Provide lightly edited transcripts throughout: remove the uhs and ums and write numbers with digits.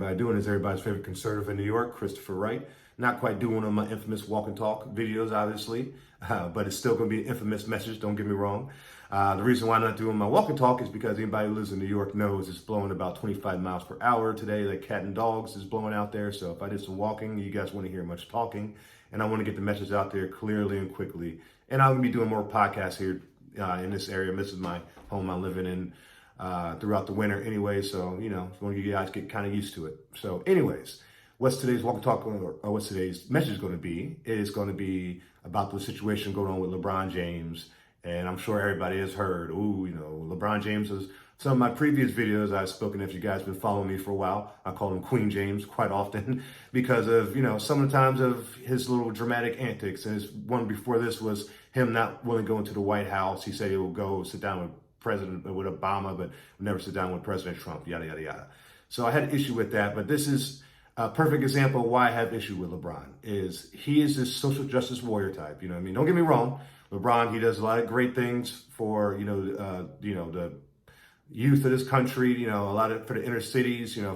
everybody doing? Is everybody's favorite conservative in New York, Christopher Wright. Not quite doing one of my infamous walk and talk videos, obviously, but it's still going to be an infamous message, don't get me wrong. The reason why I'm not doing my walk and talk is because anybody who lives in New York knows it's blowing about 25 miles per hour today. Like cat and dogs is blowing out there. So if I did some walking, you guys want to hear much talking. And I want to get the message out there clearly and quickly. And I'm going to be doing more podcasts here in this area. This is my home I'm living in throughout the winter anyway. So, you know, when you guys get kind of used to it. So anyways, what's today's walk and talk, or what's today's message going to be? It is going to be about the situation going on with LeBron James. And I'm sure everybody has heard, LeBron James is, some of my previous videos I've spoken, if you guys have been following me for a while, I call him Queen James quite often because of, sometimes of his little dramatic antics. And his one before this was him not willing to go into the White House. He said he will go sit down with Obama, but never sit down with President Trump, yada, yada, yada. So I had an issue with that, but this is a perfect example of why I have issue with LeBron. He is this social justice warrior type. You know what I mean? Don't get me wrong. LeBron, he does a lot of great things for, the youth of this country, a lot of for the inner cities, a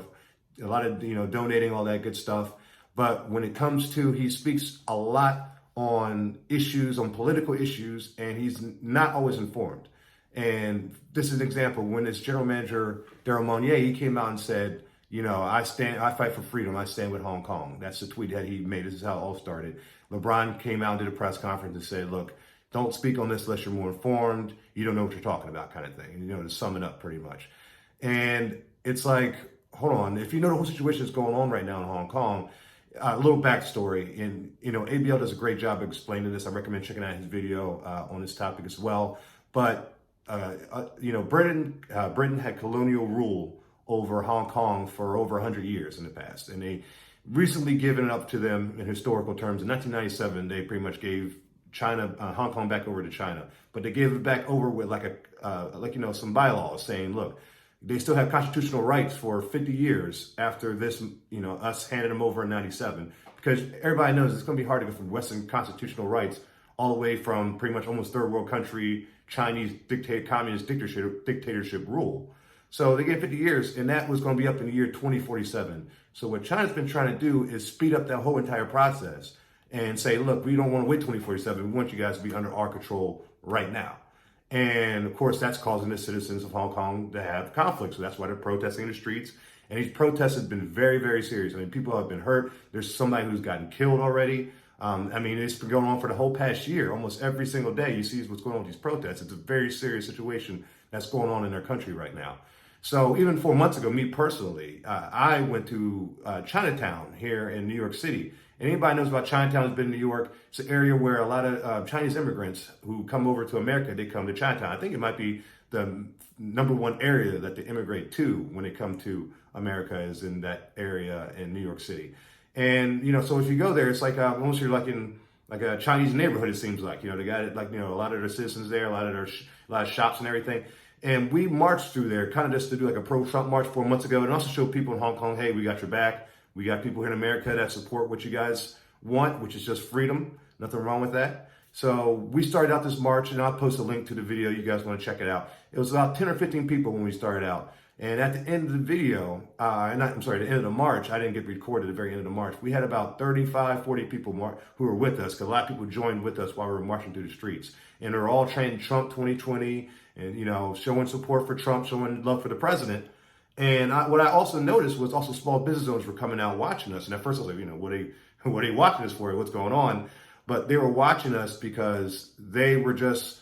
lot of, donating, all that good stuff. But when it comes to, he speaks a lot on issues, on political issues, and he's not always informed. And this is an example. When his general manager, Daryl Monnier, he came out and said, I fight for freedom. I stand with Hong Kong. That's the tweet that he made. This is how it all started. LeBron came out and did a press conference and said, look, don't speak on this unless you're more informed. You don't know what you're talking about, kind of thing. To sum it up pretty much. And it's like, hold on. If you know the whole situation that's going on right now in Hong Kong, a little backstory. And, ABL does a great job of explaining this. I recommend checking out his video on this topic as well. But, Britain had colonial rule over Hong Kong for over 100 years in the past. And they recently given it up to them in historical terms. In 1997, they pretty much gave Hong Kong back over to China, but they gave it back over with some bylaws saying, look, they still have constitutional rights for 50 years after this, us handing them over in 97, because everybody knows it's going to be hard to go from Western constitutional rights all the way from pretty much almost third world country, Chinese communist dictatorship rule. So they gave 50 years, and that was going to be up in the year 2047. So what China's been trying to do is speed up that whole entire process and say, look, we don't want to wait 2047. We want you guys to be under our control right now. And of course, that's causing the citizens of Hong Kong to have conflict. So that's why they're protesting in the streets. And these protests have been very, very serious. I mean, people have been hurt. There's somebody who's gotten killed already. It's been going on for the whole past year. Almost every single day you see what's going on with these protests. It's a very serious situation that's going on in their country right now. So even 4 months ago, me personally, I went to Chinatown here in New York City. And anybody knows about Chinatown has been in New York. It's an area where a lot of Chinese immigrants who come over to America, they come to Chinatown. I think it might be the number one area that they immigrate to when they come to America is in that area in New York City. And, so if you go there, it's like almost you're like in like a Chinese neighborhood, it seems like. They got a lot of their citizens there, a lot of shops and everything. And we marched through there kind of just to do like a pro-Trump march 4 months ago and also show people in Hong Kong, hey, we got your back. We got people here in America that support what you guys want, which is just freedom. Nothing wrong with that. So we started out this march, and I'll post a link to the video. You guys want to check it out. It was about 10 or 15 people when we started out. And at the end of the video, the end of the march, I didn't get recorded at the very end of the march. We had about 35, 40 people who were with us, because a lot of people joined with us while we were marching through the streets. And they're all chanting Trump 2020 and, showing support for Trump, showing love for the president. And what I also noticed was also small business owners were coming out watching us. And at first I was like, what are they watching us for? What's going on? But they were watching us because they were just,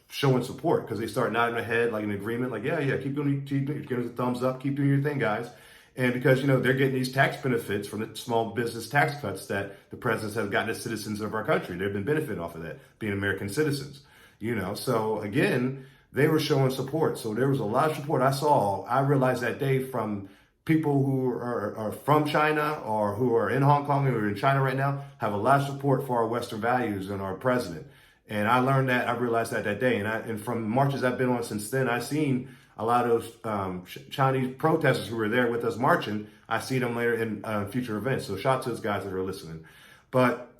showing support, because they start nodding their head like an agreement, like, yeah, keep giving us a thumbs up, keep doing your thing, guys. And because, they're getting these tax benefits from the small business tax cuts that the presidents have gotten as citizens of our country. They've been benefiting off of that, being American citizens, So again, they were showing support. So there was a lot of support I realized that day from people who are from China or who are in Hong Kong or in China right now, have a lot of support for our Western values and our president. And I learned that, I realized that day. And from marches I've been on since then, I've seen a lot of Chinese protesters who were there with us marching. I see them later in future events. So shout out to those guys that are listening. But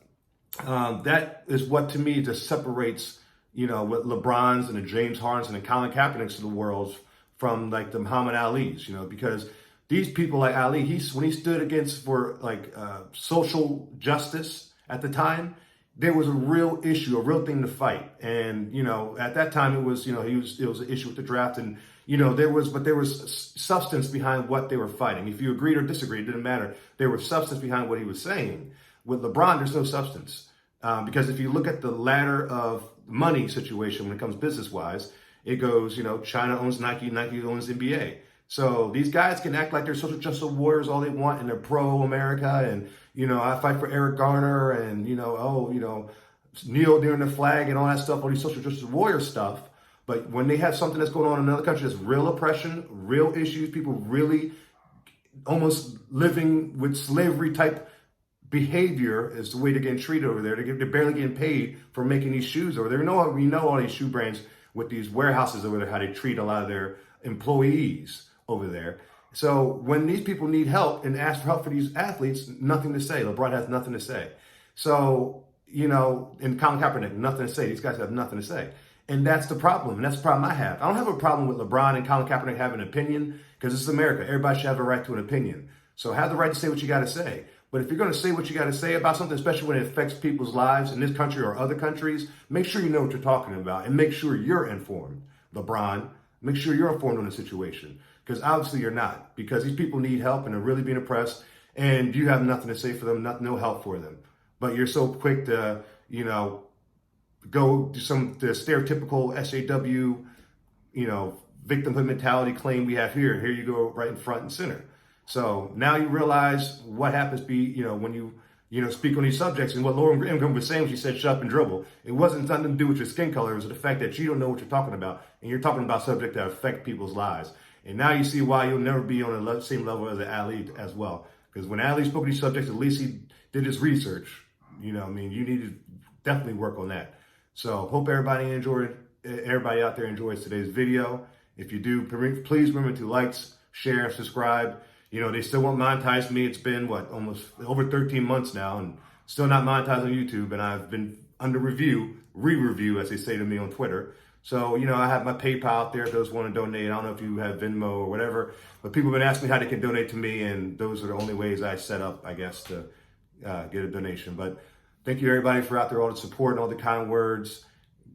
that is what, to me, just separates what LeBrons and the James Hardens and the Colin Kaepernicks of the world from like the Muhammad Ali's, because These people like Ali, when he stood against for social justice at the time, there was a real issue, a real thing to fight. And at that time it was it was an issue with the draft, and there was substance behind what they were fighting. If you agreed or disagreed, it didn't matter. There was substance behind what he was saying. With LeBron, there's no substance because if you look at the ladder of money situation when it comes business wise, it goes China owns Nike, Nike owns NBA. So these guys can act like they're social justice warriors all they want, and they're pro-America, and I fight for Eric Garner, and kneel during the flag and all that stuff, all these social justice warrior stuff. But when they have something that's going on in another country, that's real oppression, real issues, people really almost living with slavery type behavior is the way they're getting treated over there. They're barely getting paid for making these shoes over there. We know all these shoe brands with these warehouses over there, how they treat a lot of their employees over there. So when these people need help and ask for help for these athletes, nothing to say. LeBron has nothing to say. So, and Colin Kaepernick, nothing to say. These guys have nothing to say. And that's the problem. And that's the problem I have. I don't have a problem with LeBron and Colin Kaepernick having an opinion because this is America. Everybody should have a right to an opinion. So have the right to say what you got to say. But if you're going to say what you got to say about something, especially when it affects people's lives in this country or other countries, make sure you know what you're talking about and make sure you're informed. LeBron, make sure you're informed on the situation, because obviously you're not, because these people need help and they're really being oppressed, and you have nothing to say for them, no help for them. But you're so quick to, go do the stereotypical SJW, victimhood mentality claim we have here. Here you go right in front and center. So now you realize what happens when you speak on these subjects, and what Lauren Ingram was saying when she said shut up and dribble. It wasn't something to do with your skin color. It was the fact that you don't know what you're talking about, and you're talking about subjects that affect people's lives. And now you see why you'll never be on the same level as Ali as well. Because when Ali spoke on these subjects, at least he did his research. You need to definitely work on that. So hope everybody out there enjoys today's video. If you do, please remember to like, share, subscribe. They still won't monetize me. It's been almost over 13 months now, and still not monetized on YouTube. And I've been under re-review, as they say to me on Twitter. So, I have my PayPal out there if those want to donate. I don't know if you have Venmo or whatever, but people have been asking me how they can donate to me, and those are the only ways I set up, I guess, to get a donation. But thank you, everybody, for out there, all the support and all the kind words.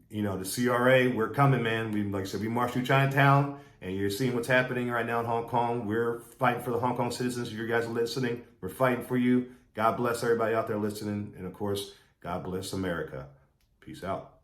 The CRA, we're coming, man. Like I said, we marched through Chinatown, and you're seeing what's happening right now in Hong Kong. We're fighting for the Hong Kong citizens. If you guys are listening, we're fighting for you. God bless everybody out there listening. And of course, God bless America. Peace out.